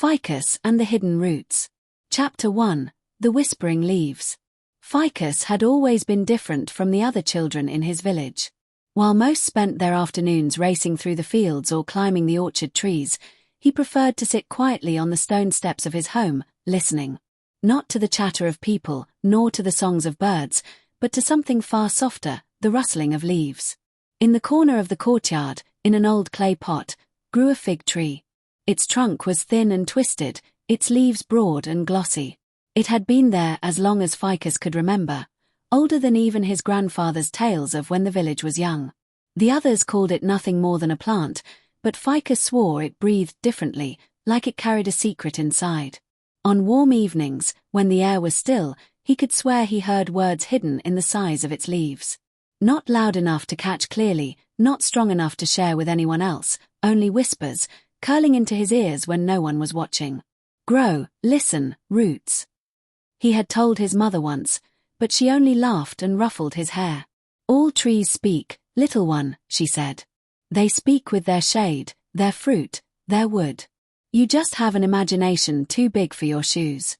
Fikus and the Hidden Roots. Chapter 1. The Whispering Leaves. Fikus had always been different from the other children in his village. While most spent their afternoons racing through the fields or climbing the orchard trees, he preferred to sit quietly on the stone steps of his home, listening. Not to the chatter of people, nor to the songs of birds, but to something far softer, the rustling of leaves. In the corner of the courtyard, in an old clay pot, grew a fig tree. Its trunk was thin and twisted, its leaves broad and glossy. It had been there as long as Fikus could remember, older than even his grandfather's tales of when the village was young. The others called it nothing more than a plant, but Fikus swore it breathed differently, like it carried a secret inside. On warm evenings, when the air was still, he could swear he heard words hidden in the size of its leaves. Not loud enough to catch clearly, not strong enough to share with anyone else, only whispers, curling into his ears when no one was watching. Grow, listen, roots. He had told his mother once, but she only laughed and ruffled his hair. All trees speak, little one, she said. They speak with their shade, their fruit, their wood. You just have an imagination too big for your shoes.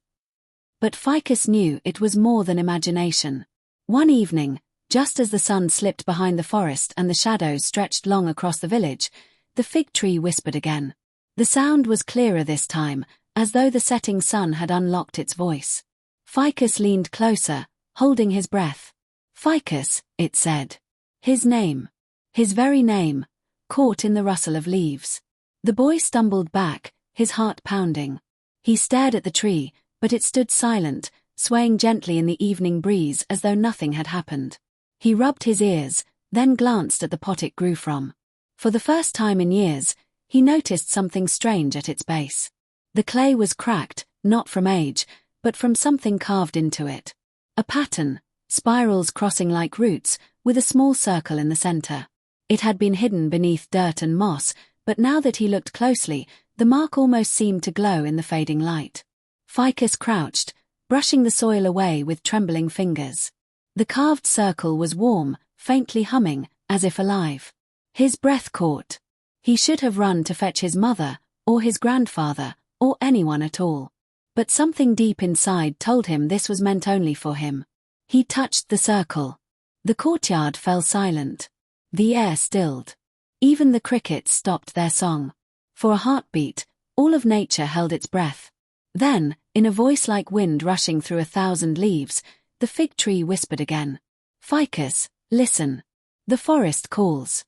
But Fikus knew it was more than imagination. One evening, just as the sun slipped behind the forest and the shadows stretched long across the village, the fig tree whispered again. The sound was clearer this time, as though the setting sun had unlocked its voice. Fikus leaned closer, holding his breath. Fikus, it said. His name. His very name, caught in the rustle of leaves. The boy stumbled back, his heart pounding. He stared at the tree, but it stood silent, swaying gently in the evening breeze as though nothing had happened. He rubbed his ears, then glanced at the pot it grew from. For the first time in years, he noticed something strange at its base. The clay was cracked, not from age, but from something carved into it. A pattern, spirals crossing like roots, with a small circle in the center. It had been hidden beneath dirt and moss, but now that he looked closely, the mark almost seemed to glow in the fading light. Fikus crouched, brushing the soil away with trembling fingers. The carved circle was warm, faintly humming, as if alive. His breath caught. He should have run to fetch his mother, or his grandfather, or anyone at all. But something deep inside told him this was meant only for him. He touched the circle. The courtyard fell silent. The air stilled. Even the crickets stopped their song. For a heartbeat, all of nature held its breath. Then, in a voice like wind rushing through 1,000 leaves, the fig tree whispered again. Fikus, listen. The forest calls.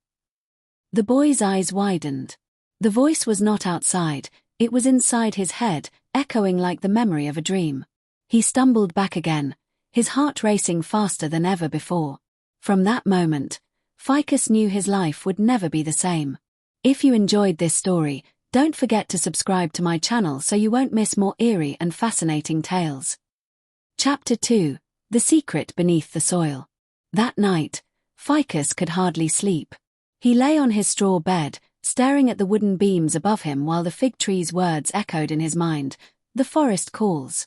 The boy's eyes widened. The voice was not outside, it was inside his head, echoing like the memory of a dream. He stumbled back again, his heart racing faster than ever before. From that moment, Fikus knew his life would never be the same. If you enjoyed this story, don't forget to subscribe to my channel so you won't miss more eerie and fascinating tales. Chapter 2. The Secret Beneath the Soil. That night, Fikus could hardly sleep. He lay on his straw bed, staring at the wooden beams above him while the fig tree's words echoed in his mind. The forest calls.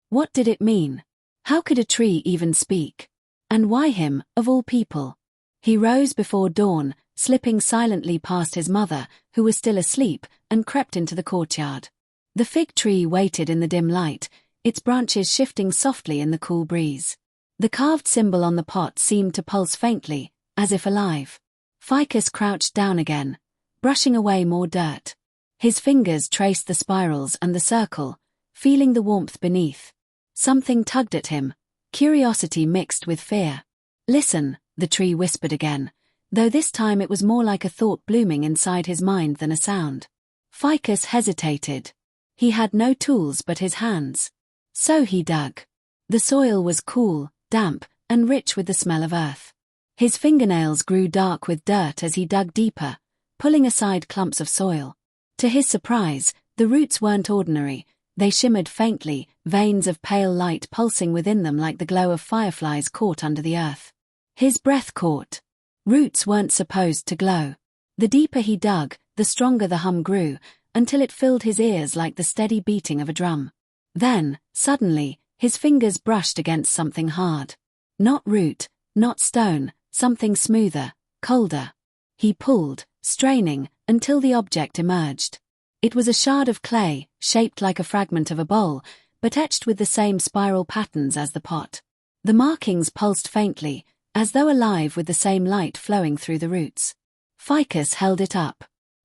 What did it mean? How could a tree even speak? And why him, of all people? He rose before dawn, slipping silently past his mother, who was still asleep, and crept into the courtyard. The fig tree waited in the dim light, its branches shifting softly in the cool breeze. The carved symbol on the pot seemed to pulse faintly, as if alive. Fikus crouched down again, brushing away more dirt. His fingers traced the spirals and the circle, feeling the warmth beneath. Something tugged at him, curiosity mixed with fear. Listen, the tree whispered again, though this time it was more like a thought blooming inside his mind than a sound. Fikus hesitated. He had no tools but his hands. So he dug. The soil was cool, damp, and rich with the smell of earth. His fingernails grew dark with dirt as he dug deeper, pulling aside clumps of soil. To his surprise, the roots weren't ordinary. They shimmered faintly, veins of pale light pulsing within them like the glow of fireflies caught under the earth. His breath caught. Roots weren't supposed to glow. The deeper he dug, the stronger the hum grew, until it filled his ears like the steady beating of a drum. Then, suddenly, his fingers brushed against something hard. Not root, not stone, something smoother, colder. He pulled, straining, until the object emerged. It was a shard of clay, shaped like a fragment of a bowl, but etched with the same spiral patterns as the pot. The markings pulsed faintly, as though alive with the same light flowing through the roots. Fikus held it up.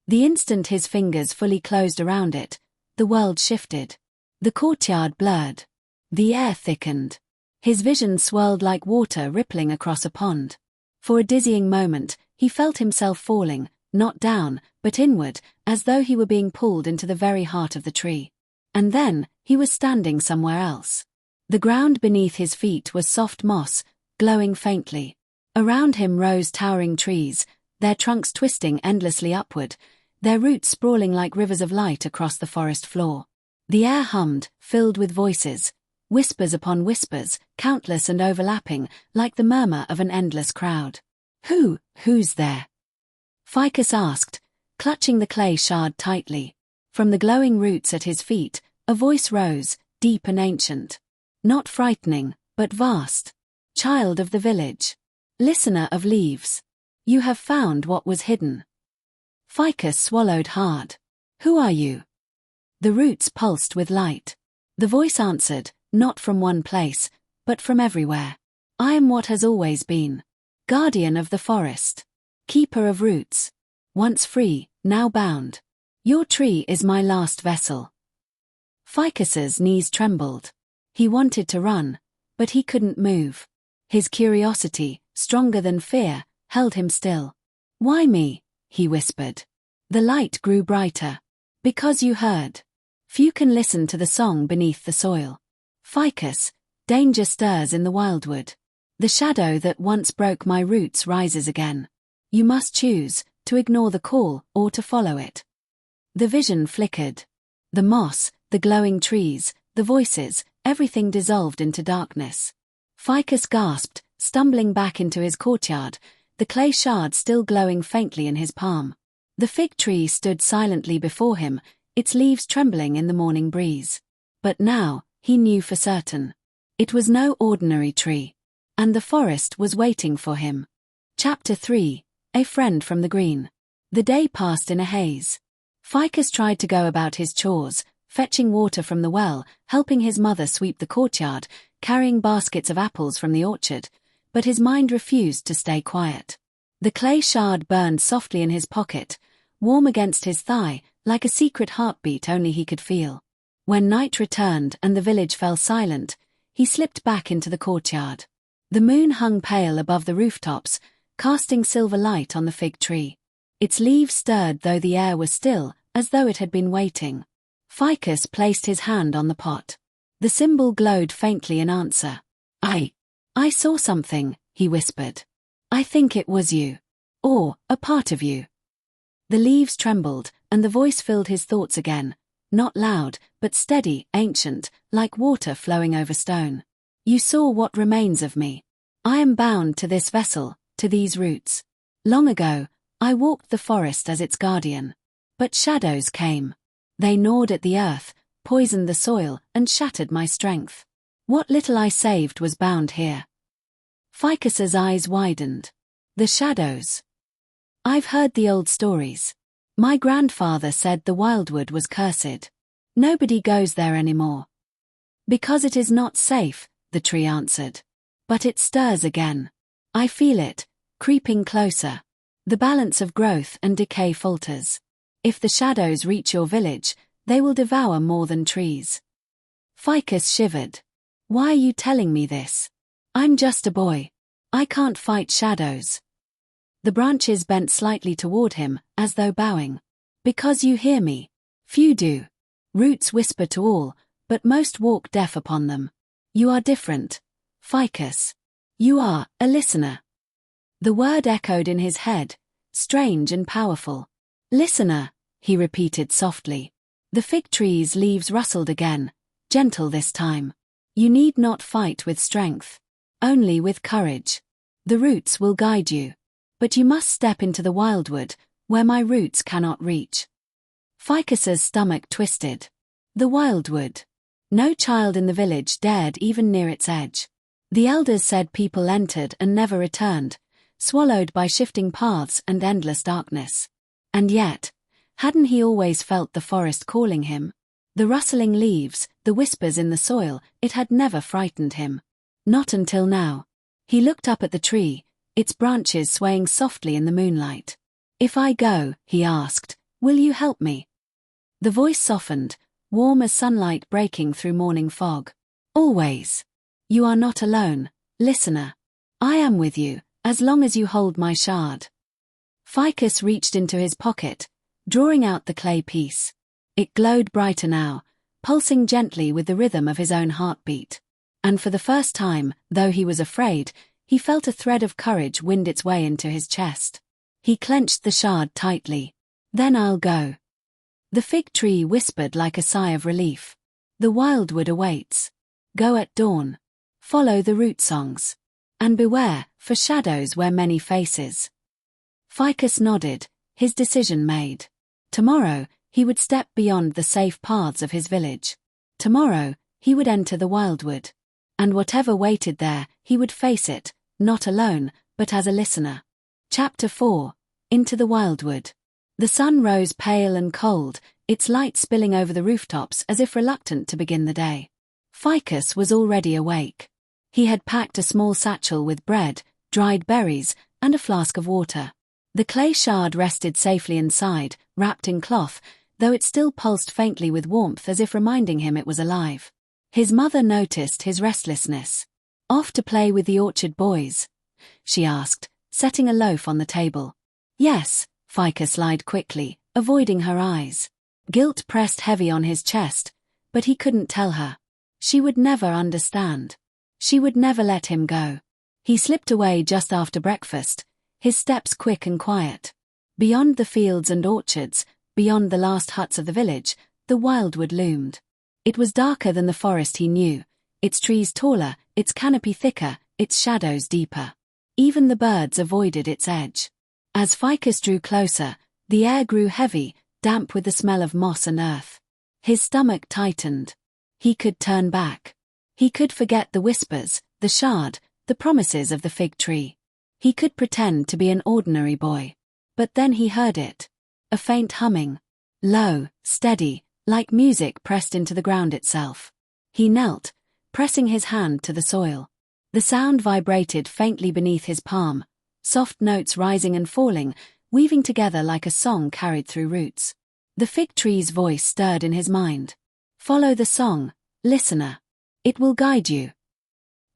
The instant his fingers fully closed around it, the world shifted. The courtyard blurred. The air thickened. His vision swirled like water rippling across a pond. For a dizzying moment, he felt himself falling, not down, but inward, as though he were being pulled into the very heart of the tree. And then, he was standing somewhere else. The ground beneath his feet was soft moss, glowing faintly. Around him rose towering trees, their trunks twisting endlessly upward, their roots sprawling like rivers of light across the forest floor. The air hummed, filled with voices, whispers upon whispers, countless and overlapping, like the murmur of an endless crowd. Who's there? Fikus asked, clutching the clay shard tightly. From the glowing roots at his feet, a voice rose, deep and ancient. Not frightening, but vast. Child of the village. Listener of leaves. You have found what was hidden. Fikus swallowed hard. Who are you? The roots pulsed with light. The voice answered, not from one place, but from everywhere. I am what has always been. Guardian of the forest. Keeper of roots. Once free, now bound. Your tree is my last vessel. Fikus's knees trembled. He wanted to run, but he couldn't move. His curiosity, stronger than fear, held him still. Why me? He whispered. The light grew brighter. Because you heard. Few can listen to the song beneath the soil. Fikus, danger stirs in the Wildwood. The shadow that once broke my roots rises again. You must choose, to ignore the call or to follow it. The vision flickered. The moss, the glowing trees, the voices, everything dissolved into darkness. Fikus gasped, stumbling back into his courtyard, the clay shard still glowing faintly in his palm. The fig tree stood silently before him, its leaves trembling in the morning breeze. But now, he knew for certain. It was no ordinary tree. And the forest was waiting for him. Chapter 3. A Friend from the Green. The day passed in a haze. Fikus tried to go about his chores, fetching water from the well, helping his mother sweep the courtyard, carrying baskets of apples from the orchard, but his mind refused to stay quiet. The clay shard burned softly in his pocket, warm against his thigh, like a secret heartbeat only he could feel. When night returned and the village fell silent, he slipped back into the courtyard. The moon hung pale above the rooftops, casting silver light on the fig tree. Its leaves stirred though the air was still, as though it had been waiting. Fikus placed his hand on the pot. The symbol glowed faintly in answer. I saw something, he whispered. I think it was you. Or, a part of you. The leaves trembled, and the voice filled his thoughts again, not loud, but steady, ancient, like water flowing over stone. You saw what remains of me. I am bound to this vessel, to these roots. Long ago, I walked the forest as its guardian. But shadows came. They gnawed at the earth, poisoned the soil, and shattered my strength. What little I saved was bound here. Fikus's eyes widened. The shadows. I've heard the old stories. My grandfather said the Wildwood was cursed. Nobody goes there anymore. Because it is not safe, the tree answered. But it stirs again. I feel it, creeping closer. The balance of growth and decay falters. If the shadows reach your village, they will devour more than trees. Fikus shivered. Why are you telling me this? I'm just a boy. I can't fight shadows. The branches bent slightly toward him, as though bowing. Because you hear me. Few do. Roots whisper to all, but most walk deaf upon them. You are different. Fikus. You are a listener. The word echoed in his head, strange and powerful. Listener, he repeated softly. The fig tree's leaves rustled again, gentle this time. You need not fight with strength. Only with courage. The roots will guide you. But you must step into the wildwood, where my roots cannot reach. Fikus's stomach twisted. The wildwood. No child in the village dared even near its edge. The elders said people entered and never returned, swallowed by shifting paths and endless darkness. And yet, Hadn't he always felt the forest calling him? The rustling leaves, the whispers in the soil, it had never frightened him. Not until now. He looked up at the tree, its branches swaying softly in the moonlight. "If I go," he asked, "will you help me?" The voice softened, warm as sunlight breaking through morning fog. "Always. You are not alone, listener. I am with you, as long as you hold my shard." Fikus reached into his pocket, drawing out the clay piece. It glowed brighter now, pulsing gently with the rhythm of his own heartbeat. And for the first time, though he was afraid, he felt a thread of courage wind its way into his chest. He clenched the shard tightly. "Then I'll go." The fig tree whispered like a sigh of relief. "The wildwood awaits. Go at dawn. Follow the root songs. And beware, for shadows wear many faces." Fikus nodded, his decision made. Tomorrow, he would step beyond the safe paths of his village. Tomorrow, he would enter the wildwood. And whatever waited there, he would face it, not alone, but as a listener. Chapter 4. Into the Wildwood. The sun rose pale and cold, its light spilling over the rooftops as if reluctant to begin the day. Fikus was already awake. He had packed a small satchel with bread, dried berries, and a flask of water. The clay shard rested safely inside, wrapped in cloth, though it still pulsed faintly with warmth as if reminding him it was alive. His mother noticed his restlessness. "Off to play with the orchard boys?" she asked, setting a loaf on the table. "Yes," Fikus lied quickly, avoiding her eyes. Guilt pressed heavy on his chest, but he couldn't tell her. She would never understand. She would never let him go. He slipped away just after breakfast, his steps quick and quiet. Beyond the fields and orchards, beyond the last huts of the village, the wildwood loomed. It was darker than the forest he knew, its trees taller, its canopy thicker, its shadows deeper. Even the birds avoided its edge. As Fikus drew closer, the air grew heavy, damp with the smell of moss and earth. His stomach tightened. He could turn back. He could forget the whispers, the shard, the promises of the fig tree. He could pretend to be an ordinary boy. But then he heard it. A faint humming. Low, steady, like music pressed into the ground itself. He knelt, pressing his hand to the soil. The sound vibrated faintly beneath his palm, soft notes rising and falling, weaving together like a song carried through roots. The fig tree's voice stirred in his mind. "Follow the song, listener. It will guide you."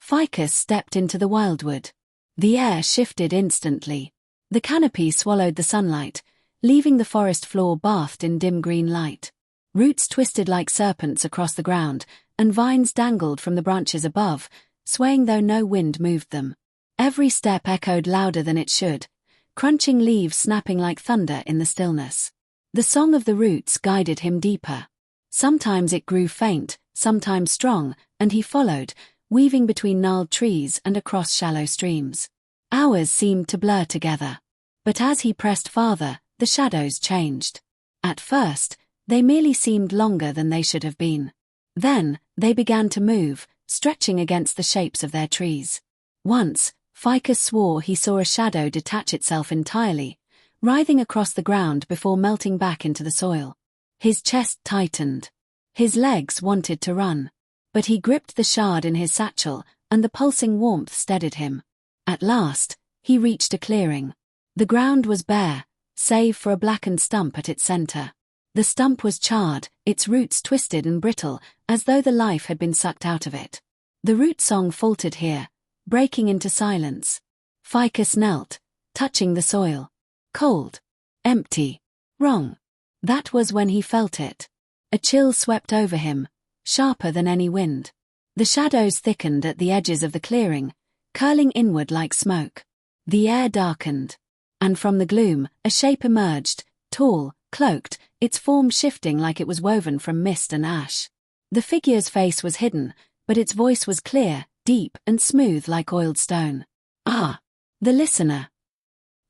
Fikus stepped into the wildwood. The air shifted instantly. The canopy swallowed the sunlight, leaving the forest floor bathed in dim green light. Roots twisted like serpents across the ground, and vines dangled from the branches above, swaying though no wind moved them. Every step echoed louder than it should, crunching leaves snapping like thunder in the stillness. The song of the roots guided him deeper. Sometimes it grew faint, sometimes strong, and he followed, weaving between gnarled trees and across shallow streams. Hours seemed to blur together. But as he pressed farther, the shadows changed. At first, they merely seemed longer than they should have been. Then, they began to move, stretching against the shapes of their trees. Once, Fikus swore he saw a shadow detach itself entirely, writhing across the ground before melting back into the soil. His chest tightened. His legs wanted to run. But he gripped the shard in his satchel, and the pulsing warmth steadied him. At last, he reached a clearing. The ground was bare, save for a blackened stump at its center. The stump was charred, its roots twisted and brittle, as though the life had been sucked out of it. The root song faltered here, breaking into silence. Fikus knelt, touching the soil. Cold. Empty. Wrong. That was when he felt it. A chill swept over him, sharper than any wind. The shadows thickened at the edges of the clearing, curling inward like smoke. The air darkened. And from the gloom, a shape emerged, tall, cloaked, its form shifting like it was woven from mist and ash. The figure's face was hidden, but its voice was clear, deep, and smooth like oiled stone. "Ah! The listener."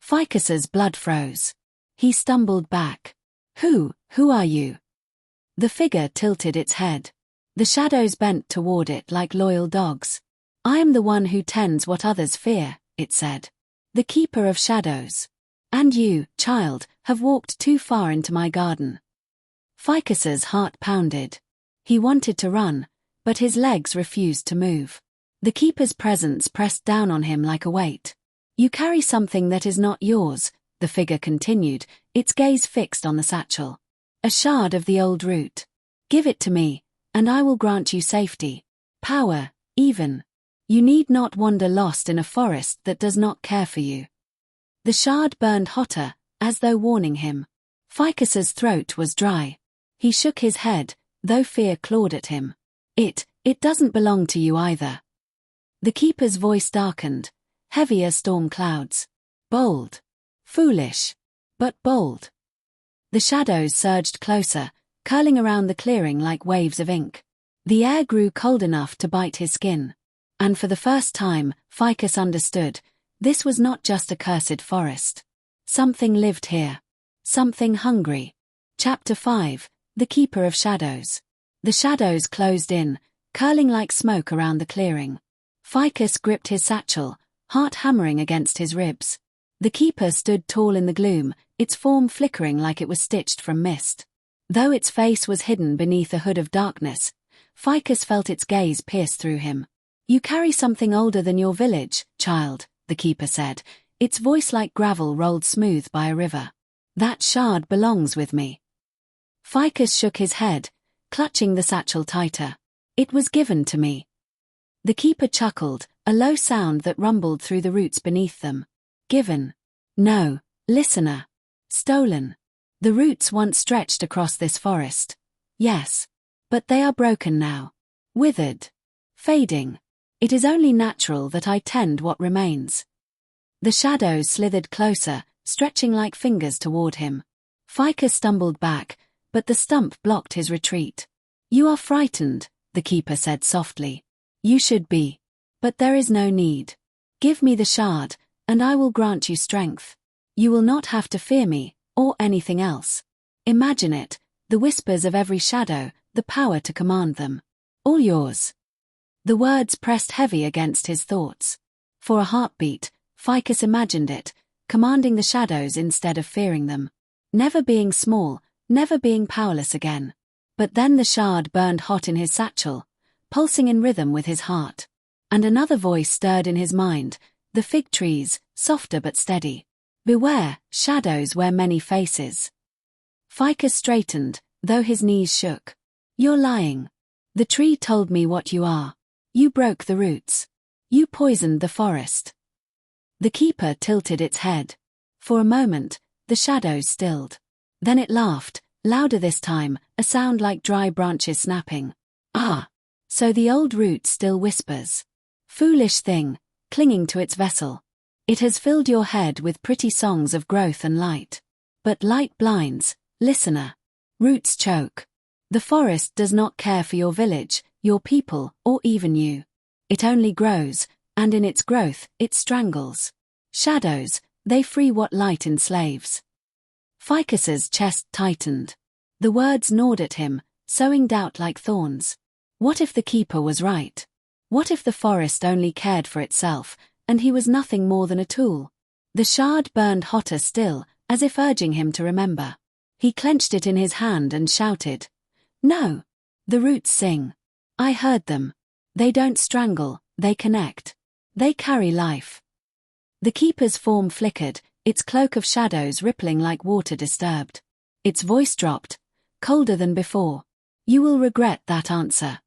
Fikus's blood froze. He stumbled back. Who are you?" The figure tilted its head. The shadows bent toward it like loyal dogs. "I am the one who tends what others fear," it said. "The keeper of shadows. And you, child, have walked too far into my garden. Fikus's heart pounded. He wanted to run, but his legs refused to move. The keeper's presence pressed down on him like a weight. You carry something that is not yours, the figure continued, its gaze fixed on the satchel. A shard of the old root. Give it to me, and I will grant you safety. Power, even. You need not wander lost in a forest that does not care for you. The shard burned hotter, as though warning him. Fikus's throat was dry. He shook his head, though fear clawed at him. It doesn't belong to you either. The keeper's voice darkened, heavy as storm clouds. Bold. Foolish. But bold. The shadows surged closer, curling around the clearing like waves of ink. The air grew cold enough to bite his skin. And for the first time, Fikus understood, this was not just a cursed forest. Something lived here. Something hungry. Chapter 5, The Keeper of Shadows. The shadows closed in, curling like smoke around the clearing. Fikus gripped his satchel, heart hammering against his ribs. The keeper stood tall in the gloom, its form flickering like it was stitched from mist. Though its face was hidden beneath a hood of darkness, Fikus felt its gaze pierce through him. You carry something older than your village, child, the keeper said, its voice like gravel rolled smooth by a river. That shard belongs with me. Fikus shook his head, clutching the satchel tighter. It was given to me. The keeper chuckled, a low sound that rumbled through the roots beneath them. Given. No, listener. Stolen. The roots once stretched across this forest. Yes. But they are broken now. Withered. Fading. It is only natural that I tend what remains. The shadows slithered closer, stretching like fingers toward him. Fikus stumbled back, but the stump blocked his retreat. You are frightened, the keeper said softly. You should be. But there is no need. Give me the shard, and I will grant you strength. You will not have to fear me, or anything else. Imagine it, the whispers of every shadow, the power to command them. All yours. The words pressed heavy against his thoughts. For a heartbeat, Fikus imagined it, commanding the shadows instead of fearing them. Never being small, never being powerless again. But then the shard burned hot in his satchel, pulsing in rhythm with his heart. And another voice stirred in his mind, the fig trees, softer but steady. Beware, shadows wear many faces. Fikus straightened, though his knees shook. You're lying. The tree told me what you are. You broke the roots. You poisoned the forest. The keeper tilted its head. For a moment, the shadows stilled. Then it laughed, louder this time, a sound like dry branches snapping. Ah! So the old root still whispers. Foolish thing, clinging to its vessel. It has filled your head with pretty songs of growth and light. But light blinds, listener. Roots choke. The forest does not care for your village, your people, or even you. It only grows, and in its growth, it strangles. Shadows, they free what light enslaves. Fikus's chest tightened. The words gnawed at him, sowing doubt like thorns. What if the keeper was right? What if the forest only cared for itself, and he was nothing more than a tool? The shard burned hotter still, as if urging him to remember. He clenched it in his hand and shouted. No! The roots sing. I heard them. They don't strangle, they connect. They carry life. The keeper's form flickered, its cloak of shadows rippling like water disturbed. Its voice dropped, colder than before. You will regret that answer.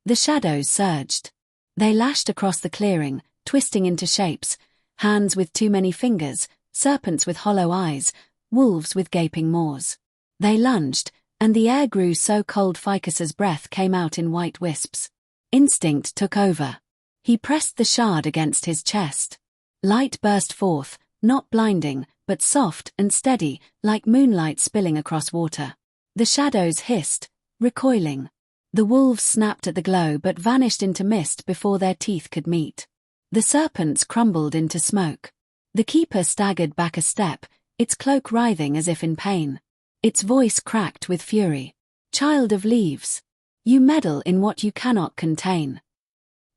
The shadows surged. They lashed across the clearing, twisting into shapes, hands with too many fingers, serpents with hollow eyes, wolves with gaping maws. They lunged, and the air grew so cold Fikus's breath came out in white wisps. Instinct took over. He pressed the shard against his chest. Light burst forth, not blinding, but soft and steady, like moonlight spilling across water. The shadows hissed, recoiling. The wolves snapped at the glow but vanished into mist before their teeth could meet. The serpents crumbled into smoke. The keeper staggered back a step, its cloak writhing as if in pain. Its voice cracked with fury. Child of leaves. You meddle in what you cannot contain.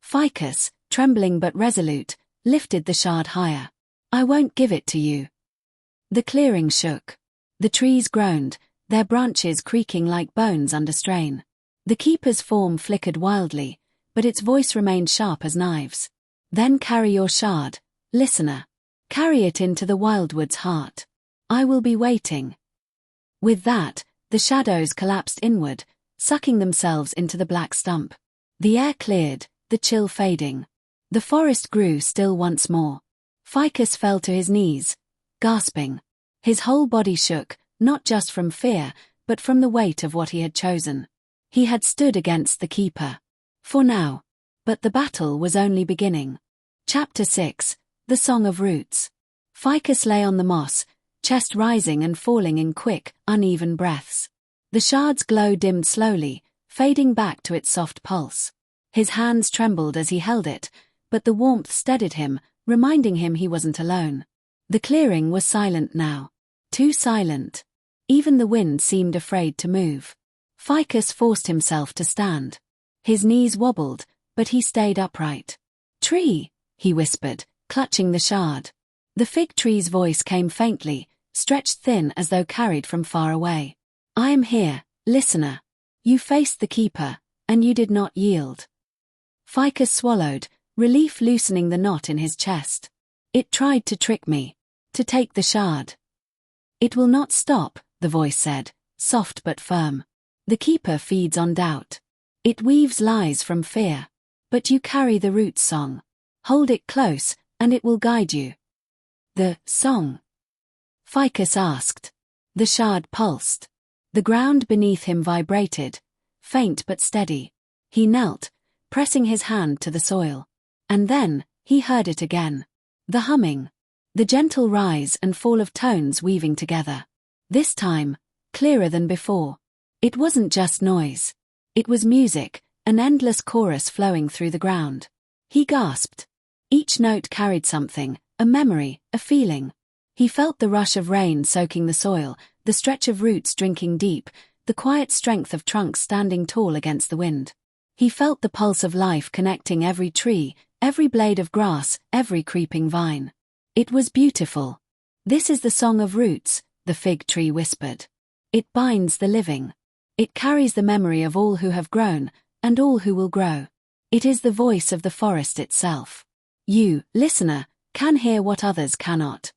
Fikus, trembling but resolute, lifted the shard higher. I won't give it to you. The clearing shook. The trees groaned, their branches creaking like bones under strain. The keeper's form flickered wildly, but its voice remained sharp as knives. Then carry your shard, listener. Carry it into the Wildwood's heart. I will be waiting. With that, the shadows collapsed inward, sucking themselves into the black stump. The air cleared, the chill fading. The forest grew still once more. Fikus fell to his knees, gasping. His whole body shook, not just from fear, but from the weight of what he had chosen. He had stood against the keeper. For now. But the battle was only beginning. Chapter 6, The Song of Roots. Fikus lay on the moss, chest rising and falling in quick, uneven breaths. The shard's glow dimmed slowly, fading back to its soft pulse. His hands trembled as he held it, but the warmth steadied him, reminding him he wasn't alone. The clearing was silent now. Too silent. Even the wind seemed afraid to move. Fikus forced himself to stand. His knees wobbled, but he stayed upright. "Tree," he whispered, clutching the shard. The fig tree's voice came faintly, stretched thin as though carried from far away. "I am here, listener. You faced the keeper, and you did not yield." Fikus swallowed, relief loosening the knot in his chest. "It tried to trick me. To take the shard." "It will not stop," the voice said, soft but firm. "The keeper feeds on doubt. It weaves lies from fear. But you carry the root song. Hold it close, and it will guide you." "The song?" Fikus asked. The shard pulsed. The ground beneath him vibrated, faint but steady. He knelt, pressing his hand to the soil. And then, he heard it again. The humming. The gentle rise and fall of tones weaving together. This time, clearer than before. It wasn't just noise. It was music, an endless chorus flowing through the ground. He gasped. Each note carried something, a memory, a feeling. He felt the rush of rain soaking the soil, the stretch of roots drinking deep, the quiet strength of trunks standing tall against the wind. He felt the pulse of life connecting every tree, every blade of grass, every creeping vine. It was beautiful. "This is the song of roots," the fig tree whispered. "It binds the living. It carries the memory of all who have grown, and all who will grow. It is the voice of the forest itself. You, listener, can hear what others cannot."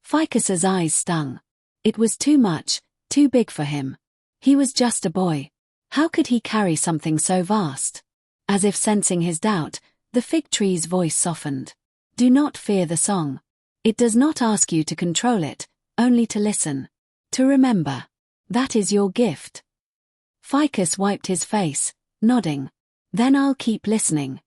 Fikus's eyes stung. It was too much, too big for him. He was just a boy. How could he carry something so vast? As if sensing his doubt, the fig tree's voice softened. "Do not fear the song. It does not ask you to control it, only to listen. To remember. That is your gift." Fikus wiped his face, nodding. "Then I'll keep listening."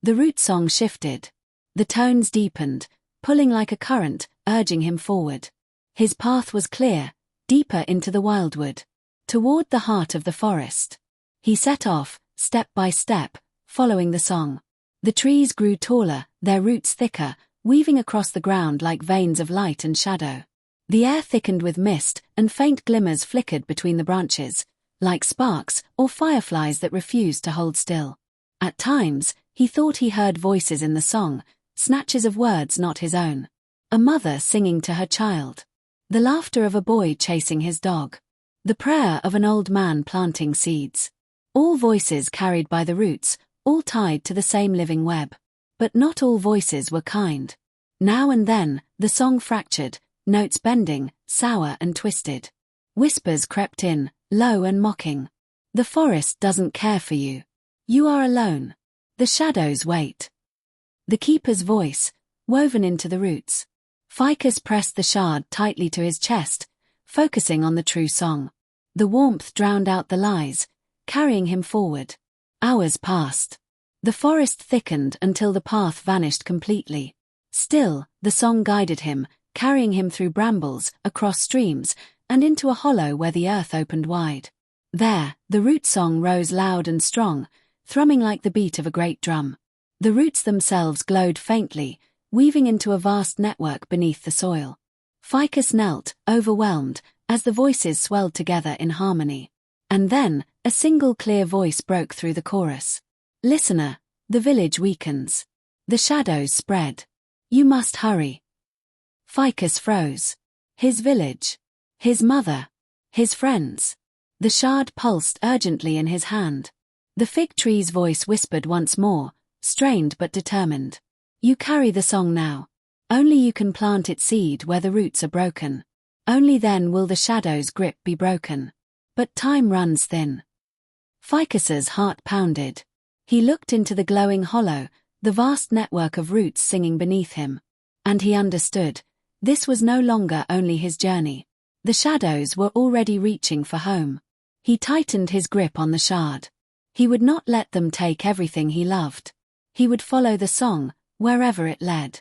The root song shifted. The tones deepened, pulling like a current, urging him forward. His path was clear, deeper into the Wildwood, toward the heart of the forest. He set off, step by step, following the song. The trees grew taller, their roots thicker, weaving across the ground like veins of light and shadow. The air thickened with mist, and faint glimmers flickered between the branches, like sparks or fireflies that refused to hold still. At times, he thought he heard voices in the song, snatches of words not his own. A mother singing to her child. The laughter of a boy chasing his dog. The prayer of an old man planting seeds. All voices carried by the roots, all tied to the same living web. But not all voices were kind. Now and then, the song fractured, notes bending, sour and twisted. Whispers crept in, low and mocking. "The forest doesn't care for you. You are alone. The shadows wait." The keeper's voice, woven into the roots. Fikus pressed the shard tightly to his chest, focusing on the true song. The warmth drowned out the lies, carrying him forward. Hours passed. The forest thickened until the path vanished completely. Still, the song guided him, carrying him through brambles, across streams, and into a hollow where the earth opened wide. There, the root song rose loud and strong, thrumming like the beat of a great drum. The roots themselves glowed faintly, weaving into a vast network beneath the soil. Fikus knelt, overwhelmed, as the voices swelled together in harmony. And then, a single clear voice broke through the chorus. "Listener, the village weakens. The shadows spread. You must hurry." Fikus froze. His village. His mother. His friends. The shard pulsed urgently in his hand. The fig tree's voice whispered once more, strained but determined. You carry the song now. Only you can plant its seed where the roots are broken. Only then will the shadow's grip be broken. But time runs thin. Fikus's heart pounded. He looked into the glowing hollow, the vast network of roots singing beneath him. And he understood. This was no longer only his journey. The shadows were already reaching for home. He tightened his grip on the shard. He would not let them take everything he loved. He would follow the song, wherever it led.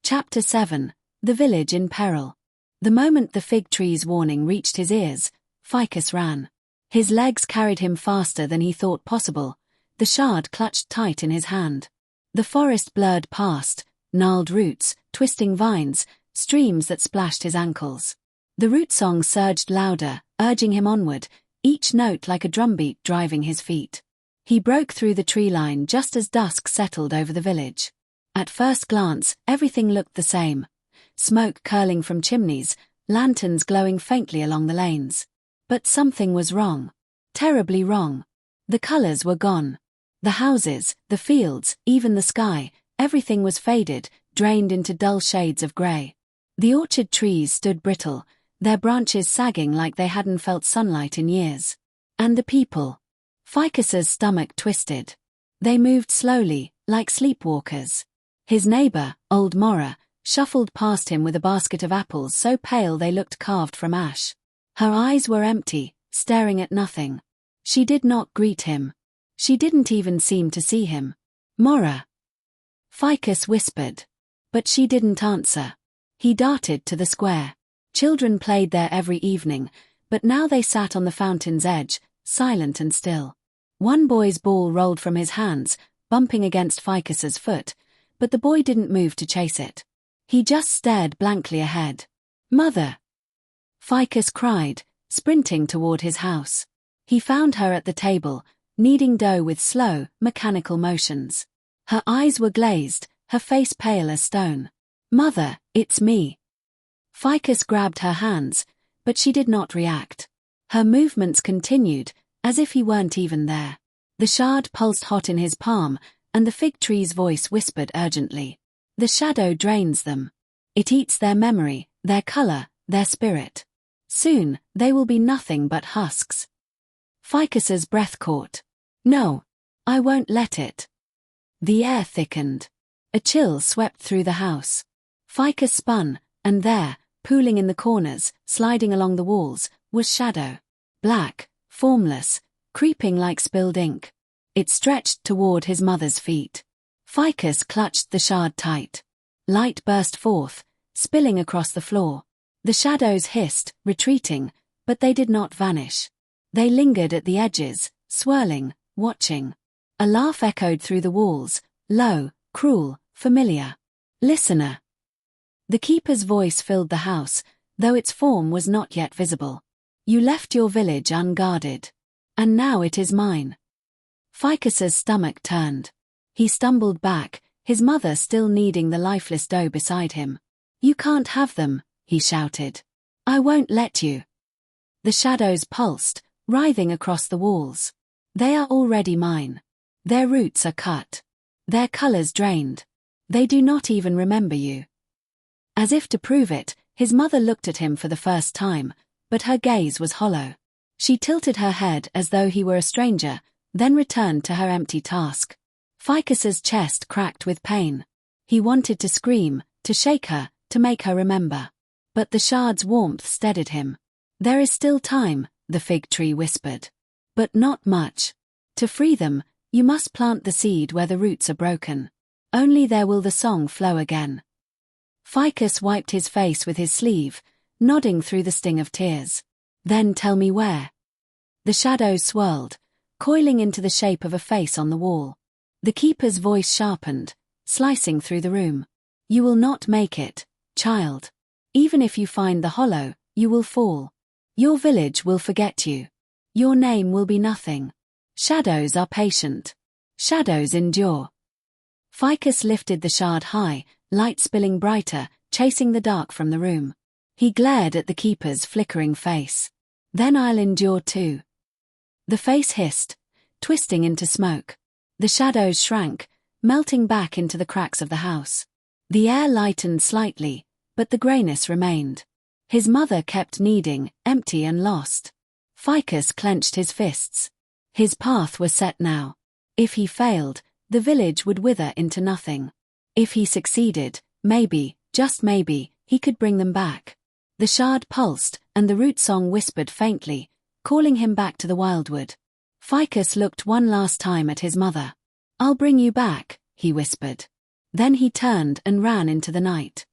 Chapter 7. The Village in Peril. The moment the fig tree's warning reached his ears, Fikus ran. His legs carried him faster than he thought possible, the shard clutched tight in his hand. The forest blurred past, gnarled roots, twisting vines, streams that splashed his ankles. The root song surged louder, urging him onward, each note like a drumbeat driving his feet. He broke through the tree line just as dusk settled over the village. At first glance, everything looked the same. Smoke curling from chimneys, lanterns glowing faintly along the lanes. But something was wrong. Terribly wrong. The colors were gone. The houses, the fields, even the sky, everything was faded, drained into dull shades of grey. The orchard trees stood brittle, their branches sagging like they hadn't felt sunlight in years. And the people. Fikus's stomach twisted. They moved slowly, like sleepwalkers. His neighbor, old Mora, shuffled past him with a basket of apples so pale they looked carved from ash. Her eyes were empty, staring at nothing. She did not greet him. She didn't even seem to see him. Mora. Fikus whispered. But she didn't answer. He darted to the square. Children played there every evening, but now they sat on the fountain's edge, silent and still. One boy's ball rolled from his hands, bumping against Fikus's foot, but the boy didn't move to chase it. He just stared blankly ahead. Mother! Fikus cried, sprinting toward his house. He found her at the table, kneading dough with slow, mechanical motions. Her eyes were glazed, her face pale as stone. Mother, it's me. Fikus grabbed her hands, but she did not react. Her movements continued, as if he weren't even there. The shard pulsed hot in his palm, and the fig tree's voice whispered urgently. The shadow drains them. It eats their memory, their color, their spirit. Soon, they will be nothing but husks. Fikus's breath caught. No, I won't let it. The air thickened. A chill swept through the house. Fikus spun, and there, pooling in the corners, sliding along the walls, was shadow. Black, formless, creeping like spilled ink. It stretched toward his mother's feet. Fikus clutched the shard tight. Light burst forth, spilling across the floor. The shadows hissed, retreating, but they did not vanish. They lingered at the edges, swirling, watching. A laugh echoed through the walls, low, cruel, familiar. Listener. The keeper's voice filled the house, though its form was not yet visible. You left your village unguarded. And now it is mine. Fikus's stomach turned. He stumbled back, his mother still kneading the lifeless dough beside him. You can't have them, he shouted. I won't let you. The shadows pulsed, writhing across the walls. They are already mine. Their roots are cut. Their colors drained. They do not even remember you. As if to prove it, his mother looked at him for the first time, but her gaze was hollow. She tilted her head as though he were a stranger, then returned to her empty task. Fikus's chest cracked with pain. He wanted to scream, to shake her, to make her remember. But the shard's warmth steadied him. There is still time, the fig tree whispered. But not much. To free them, you must plant the seed where the roots are broken. Only there will the song flow again. Fikus wiped his face with his sleeve, nodding through the sting of tears. Then tell me where. The shadows swirled, coiling into the shape of a face on the wall. The keeper's voice sharpened, slicing through the room. You will not make it, child. Even if you find the hollow, you will fall. Your village will forget you. Your name will be nothing. Shadows are patient. Shadows endure. Fikus lifted the shard high, light spilling brighter, chasing the dark from the room. He glared at the keeper's flickering face. "Then I'll endure too." The face hissed, twisting into smoke. The shadows shrank, melting back into the cracks of the house. The air lightened slightly, but the greyness remained. His mother kept kneading, empty and lost. Fikus clenched his fists. His path was set now. If he failed, the village would wither into nothing. If he succeeded, maybe, just maybe, he could bring them back. The shard pulsed, and the root song whispered faintly, calling him back to the Wildwood. Fikus looked one last time at his mother. "I'll bring you back," he whispered. Then he turned and ran into the night.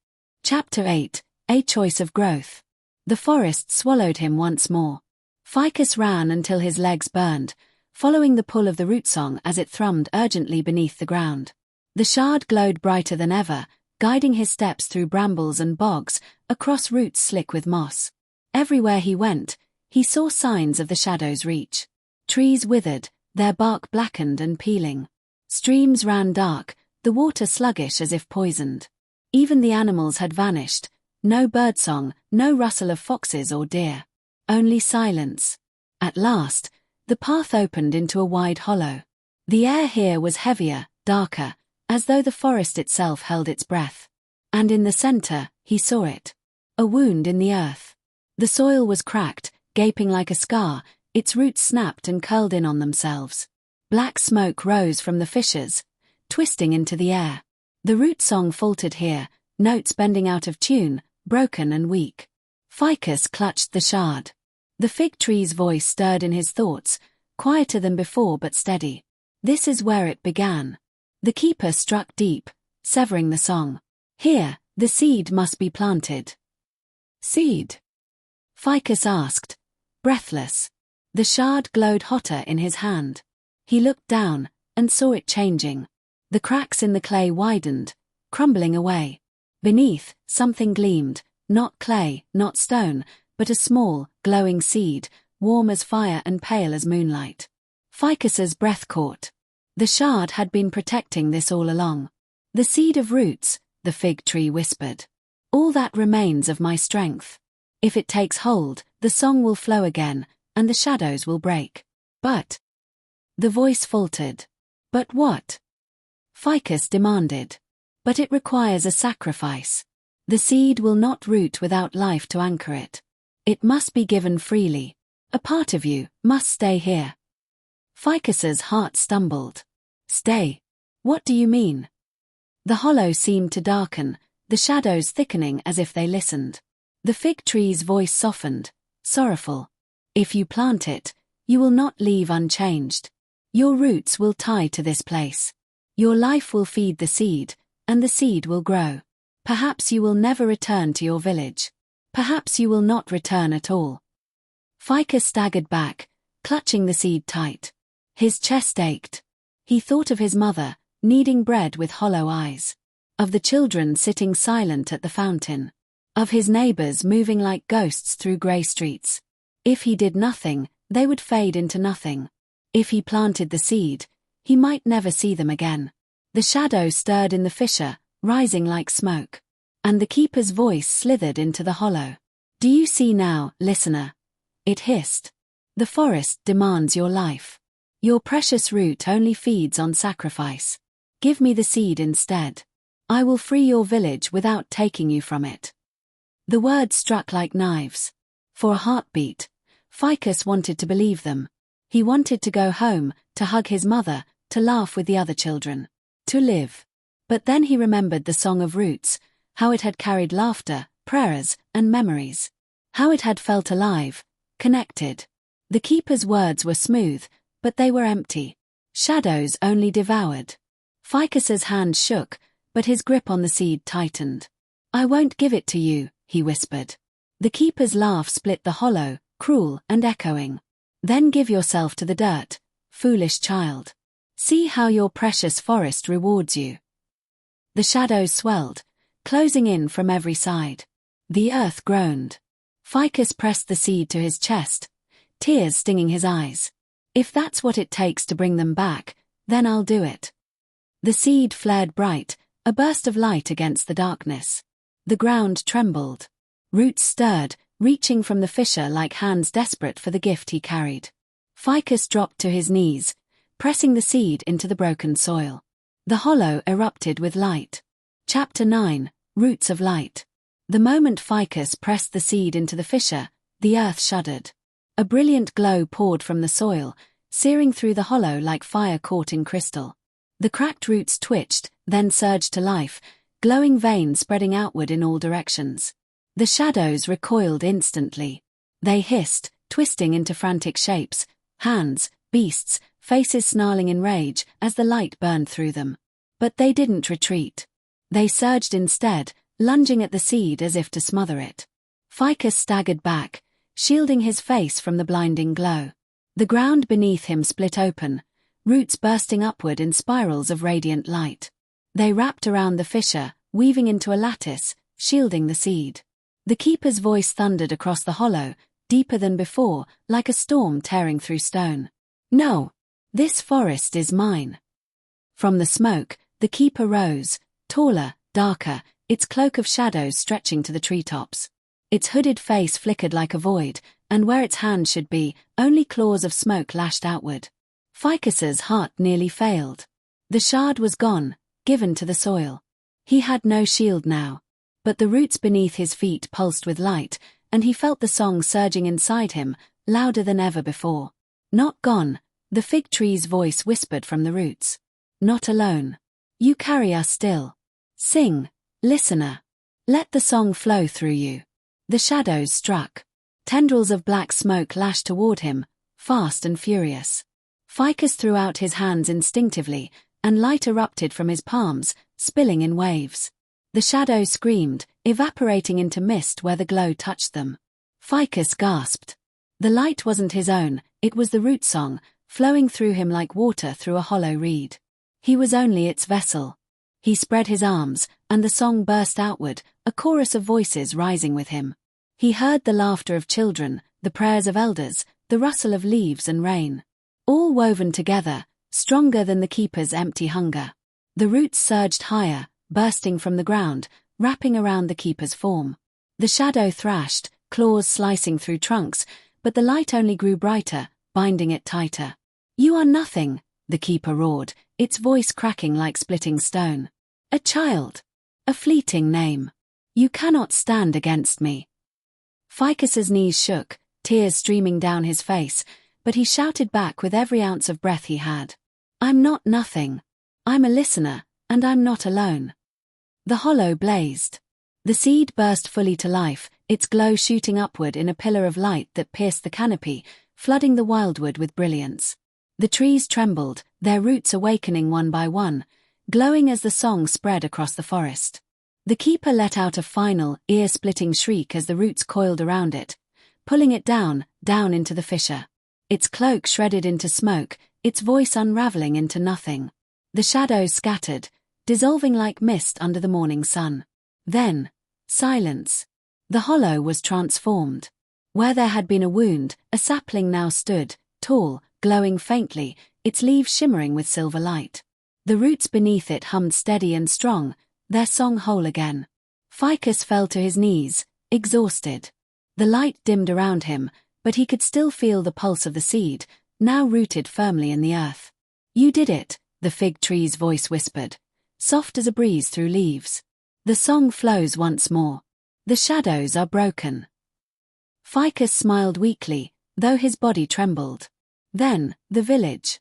Chapter 8, A Choice of Growth. The forest swallowed him once more. Fikus ran until his legs burned, following the pull of the root song as it thrummed urgently beneath the ground. The shard glowed brighter than ever, guiding his steps through brambles and bogs, across roots slick with moss. Everywhere he went, he saw signs of the shadow's reach. Trees withered, their bark blackened and peeling. Streams ran dark, the water sluggish as if poisoned. Even the animals had vanished, no birdsong, no rustle of foxes or deer. Only silence. At last, the path opened into a wide hollow. The air here was heavier, darker, as though the forest itself held its breath. And in the center, he saw it. A wound in the earth. The soil was cracked, gaping like a scar, its roots snapped and curled in on themselves. Black smoke rose from the fissures, twisting into the air. The root song faltered here, notes bending out of tune, broken and weak. Fikus clutched the shard. The fig tree's voice stirred in his thoughts, quieter than before but steady. This is where it began. The keeper struck deep, severing the song. Here, the seed must be planted. Seed? Fikus asked, breathless. The shard glowed hotter in his hand. He looked down, and saw it changing. The cracks in the clay widened, crumbling away. Beneath, something gleamed, not clay, not stone, but a small, glowing seed, warm as fire and pale as moonlight. Fikus's breath caught. The shard had been protecting this all along. The seed of roots, the fig tree whispered. All that remains of my strength. If it takes hold, the song will flow again, and the shadows will break. But... The voice faltered. But what? Fikus demanded. But it requires a sacrifice. The seed will not root without life to anchor it. It must be given freely. A part of you must stay here. Fikus's heart stumbled. Stay? What do you mean? The hollow seemed to darken, the shadows thickening as if they listened. The fig tree's voice softened, sorrowful. If you plant it, you will not leave unchanged. Your roots will tie to this place. Your life will feed the seed, and the seed will grow. Perhaps you will never return to your village. Perhaps you will not return at all. Fikus staggered back, clutching the seed tight. His chest ached. He thought of his mother, kneading bread with hollow eyes. Of the children sitting silent at the fountain. Of his neighbors moving like ghosts through grey streets. If he did nothing, they would fade into nothing. If he planted the seed, he might never see them again. The shadow stirred in the fissure, rising like smoke. And the keeper's voice slithered into the hollow. Do you see now, listener? It hissed. The forest demands your life. Your precious root only feeds on sacrifice. Give me the seed instead. I will free your village without taking you from it. The words struck like knives. For a heartbeat, Fikus wanted to believe them. He wanted to go home, to hug his mother, to laugh with the other children. To live. But then he remembered the song of roots, how it had carried laughter, prayers, and memories. How it had felt alive, connected. The keeper's words were smooth, but they were empty. Shadows only devoured. Fikus's hand shook, but his grip on the seed tightened. I won't give it to you, he whispered. The keeper's laugh split the hollow, cruel and echoing. Then give yourself to the dirt, foolish child. See how your precious forest rewards you. The shadows swelled, closing in from every side. The earth groaned. Fikus pressed the seed to his chest, tears stinging his eyes. If that's what it takes to bring them back, then I'll do it. The seed flared bright, a burst of light against the darkness. The ground trembled. Roots stirred, reaching from the fissure like hands desperate for the gift he carried. Fikus dropped to his knees, pressing the seed into the broken soil. The hollow erupted with light. Chapter 9, Roots of Light. The moment Fikus pressed the seed into the fissure, the earth shuddered. A brilliant glow poured from the soil, searing through the hollow like fire caught in crystal. The cracked roots twitched, then surged to life, glowing veins spreading outward in all directions. The shadows recoiled instantly. They hissed, twisting into frantic shapes, hands, beasts, faces snarling in rage as the light burned through them. But they didn't retreat. They surged instead, lunging at the seed as if to smother it. Fikus staggered back, shielding his face from the blinding glow. The ground beneath him split open, roots bursting upward in spirals of radiant light. They wrapped around the fissure, weaving into a lattice, shielding the seed. The keeper's voice thundered across the hollow, deeper than before, like a storm tearing through stone. "No! This forest is mine." From the smoke, the keeper rose, taller, darker, its cloak of shadows stretching to the treetops. Its hooded face flickered like a void, and where its hand should be, only claws of smoke lashed outward. Fikus's heart nearly failed. The shard was gone, given to the soil. He had no shield now. But the roots beneath his feet pulsed with light, and he felt the song surging inside him, louder than ever before. "Not gone," the fig tree's voice whispered from the roots. "Not alone. You carry us still. Sing, listener. Let the song flow through you." The shadows struck. Tendrils of black smoke lashed toward him, fast and furious. Fikus threw out his hands instinctively, and light erupted from his palms, spilling in waves. The shadows screamed, evaporating into mist where the glow touched them. Fikus gasped. The light wasn't his own, it was the root song, flowing through him like water through a hollow reed. He was only its vessel. He spread his arms, and the song burst outward, a chorus of voices rising with him. He heard the laughter of children, the prayers of elders, the rustle of leaves and rain. All woven together, stronger than the keeper's empty hunger. The roots surged higher, bursting from the ground, wrapping around the keeper's form. The shadow thrashed, claws slicing through trunks, but the light only grew brighter, binding it tighter. "You are nothing," the keeper roared, its voice cracking like splitting stone. "A child. A fleeting name. You cannot stand against me." Fikus's knees shook, tears streaming down his face, but he shouted back with every ounce of breath he had. "I'm not nothing. I'm a listener, and I'm not alone." The hollow blazed. The seed burst fully to life, its glow shooting upward in a pillar of light that pierced the canopy, flooding the wildwood with brilliance. The trees trembled, their roots awakening one by one, glowing as the song spread across the forest. The keeper let out a final, ear-splitting shriek as the roots coiled around it, pulling it down into the fissure. Its cloak shredded into smoke, its voice unraveling into nothing. The shadows scattered, dissolving like mist under the morning sun. Then, silence. The hollow was transformed. Where there had been a wound, a sapling now stood, tall, glowing faintly, its leaves shimmering with silver light. The roots beneath it hummed steady and strong, their song whole again. Fikus fell to his knees, exhausted. The light dimmed around him, but he could still feel the pulse of the seed, now rooted firmly in the earth. "You did it," the fig tree's voice whispered, soft as a breeze through leaves. "The song flows once more. The shadows are broken." Fikus smiled weakly, though his body trembled. "Then, the village.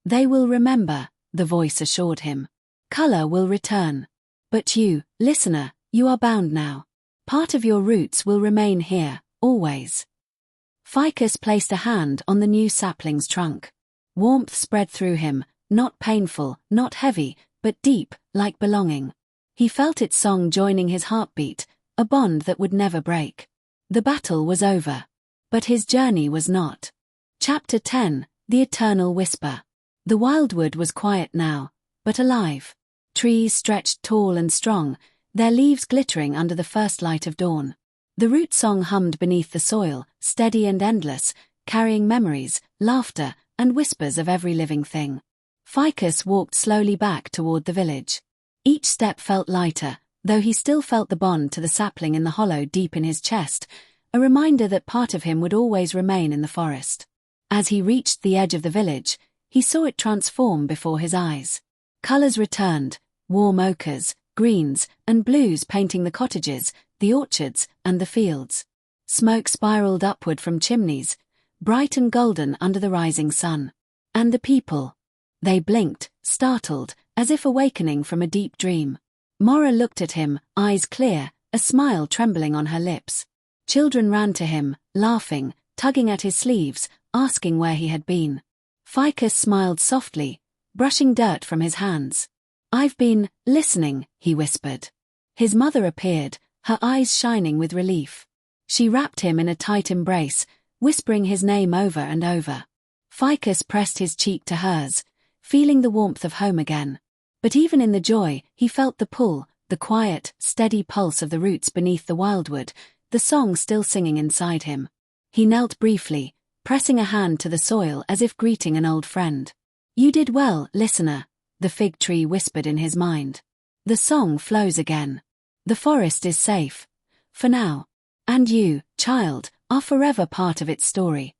They will remember," the voice assured him. "Color will return. But you, listener, you are bound now. Part of your roots will remain here, always." Fikus placed a hand on the new sapling's trunk. Warmth spread through him, not painful, not heavy, but deep, like belonging. He felt its song joining his heartbeat, a bond that would never break. The battle was over. But his journey was not. Chapter 10, The Eternal Whisper. The wildwood was quiet now, but alive. Trees stretched tall and strong, their leaves glittering under the first light of dawn. The root song hummed beneath the soil, steady and endless, carrying memories, laughter, and whispers of every living thing. Fikus walked slowly back toward the village. Each step felt lighter, though he still felt the bond to the sapling in the hollow deep in his chest, a reminder that part of him would always remain in the forest. As he reached the edge of the village, he saw it transform before his eyes. Colors returned, warm ochres, greens, and blues painting the cottages, the orchards, and the fields. Smoke spiraled upward from chimneys, bright and golden under the rising sun. And the people. They blinked, startled, as if awakening from a deep dream. Mora looked at him, eyes clear, a smile trembling on her lips. Children ran to him, laughing, tugging at his sleeves, asking where he had been. Fikus smiled softly, brushing dirt from his hands. "I've been listening," he whispered. His mother appeared, her eyes shining with relief. She wrapped him in a tight embrace, whispering his name over and over. Fikus pressed his cheek to hers, feeling the warmth of home again. But even in the joy, he felt the pull, the quiet, steady pulse of the roots beneath the wildwood, the song still singing inside him. He knelt briefly, pressing a hand to the soil as if greeting an old friend. "You did well, listener," the fig tree whispered in his mind. "The song flows again. The forest is safe. For now. And you, child, are forever part of its story."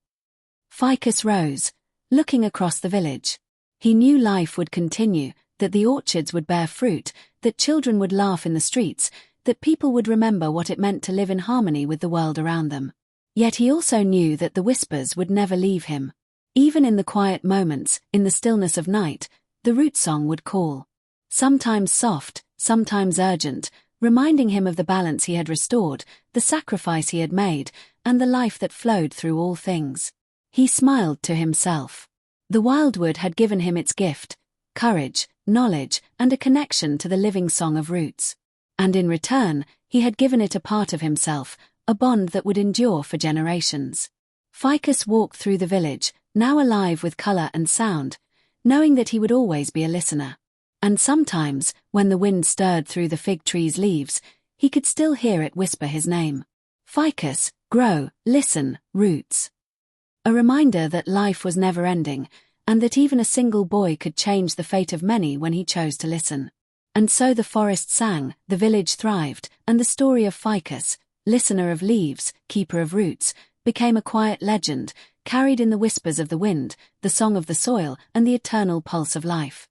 Fikus rose, looking across the village. He knew life would continue, that the orchards would bear fruit, that children would laugh in the streets, that people would remember what it meant to live in harmony with the world around them. Yet he also knew that the whispers would never leave him. Even in the quiet moments, in the stillness of night, the root song would call. Sometimes soft, sometimes urgent, reminding him of the balance he had restored, the sacrifice he had made, and the life that flowed through all things. He smiled to himself. The wildwood had given him its gift, courage, knowledge, and a connection to the living song of roots. And in return, he had given it a part of himself, a bond that would endure for generations. Fikus walked through the village, now alive with color and sound, knowing that he would always be a listener. And sometimes, when the wind stirred through the fig tree's leaves, he could still hear it whisper his name. Fikus, grow, listen, roots. A reminder that life was never-ending, and that even a single boy could change the fate of many when he chose to listen. And so the forest sang, the village thrived, and the story of Fikus, listener of leaves, keeper of roots, became a quiet legend, carried in the whispers of the wind, the song of the soil, and the eternal pulse of life.